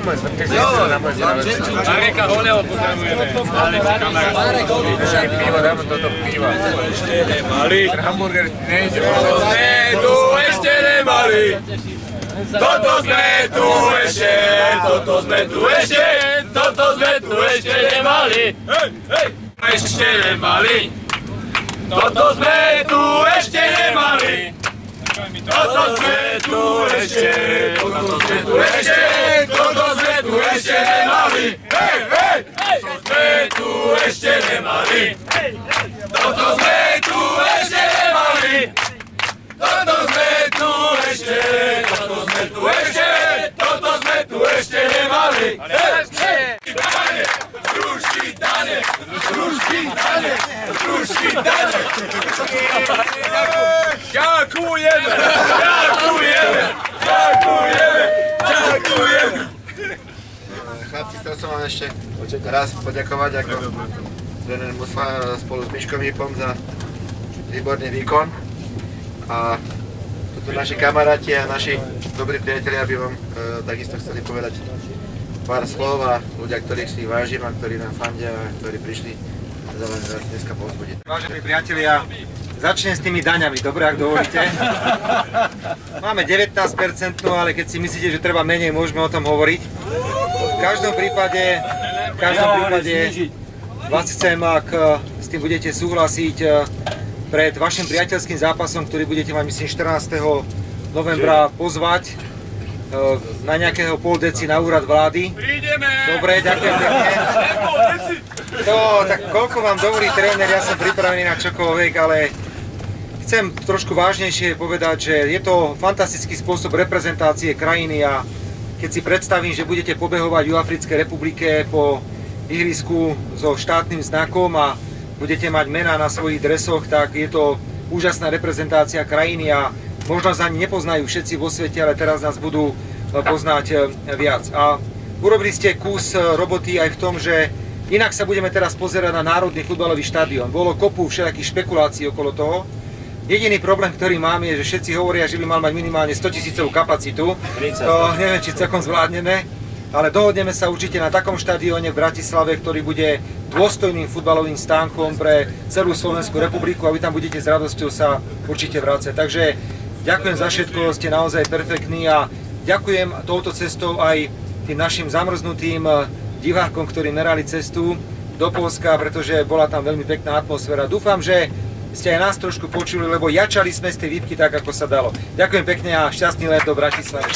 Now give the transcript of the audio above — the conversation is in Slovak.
môj zdraví. Mareka Holeho potrebujeme. Marek Holeho. Pivo, dáme toto piva. Ešte nemali. Hamburger nejde. Ešte nemali. Toto sme tu ešte nemali. Ešte nemali. Toto sme tu ešte nemali. Toto sme tu ešte nemali. Toto sme tu ešte nemali. Toto sme tu ešte nemali. Toto sme tu ešte nemali. Družky dane. Ďakujeme. Chlapci, chcel som vám ešte raz poďakovať ako tréner Musla spolu s Miškom Hipom za výborný výkon. A toto naši kamaráti a naši dobrí priatelia by vám takisto chceli povedať pár slov a ľudia, ktorých si vážim a ktorí nám fandia a ktorí prišli za vás dneska povzbudiť. Vážení priatelia, začnem s tými daňami, dobre, ak dovolíte. Máme 19%, ale keď si myslíte, že treba menej, môžeme o tom hovoriť. V každom prípade vás chcem, ak s tým budete súhlasiť, pred vašim priateľským zápasom, ktorý budete mať, myslím, 14. novembra pozvať na nejakého pol deci na úrad vlády. Prídeme! Dobre, ďakujem pekne. Tak koľko vám dovolí tréner, ja som pripravený na čokoľvek, ale chcem trošku vážnejšie povedať, že je to fantastický spôsob reprezentácie krajiny a keď si predstavím, že budete pobehovať v Juhoafrickej republike po ihrisku so štátnym znakom a budete mať mená na svojich dresoch, tak je to úžasná reprezentácia krajiny a možno nás ani nepoznajú všetci vo svete, ale teraz nás budú poznať viac. A urobili ste kus roboty aj v tom, že inak sa budeme teraz pozerať na Národný futbalový štadión. Bolo kopu všetkých špekulácií okolo toho. Jediný problém, ktorý mám, je, že všetci hovoria, že by mal mať minimálne 100 000 kapacitu. To neviem, či celkom zvládneme, ale dohodneme sa určite na takom štadióne v Bratislave, ktorý bude dôstojným futbalovým stánkom pre celú Slovenskú republiku a vy tam budete s radosťou sa určite vrácať. Takže ďakujem za všetko, ste naozaj perfektní a ďakujem touto cestou aj tým našim zamrznutým divákom, ktorí merali cestu do Poľska, pretože bola tam veľmi pekná atmosféra. Dúfam, že ste aj nás trošku počuli, lebo jačali sme z tej výpky tak, ako sa dalo. Ďakujem pekne a šťastný let do Bratislavy.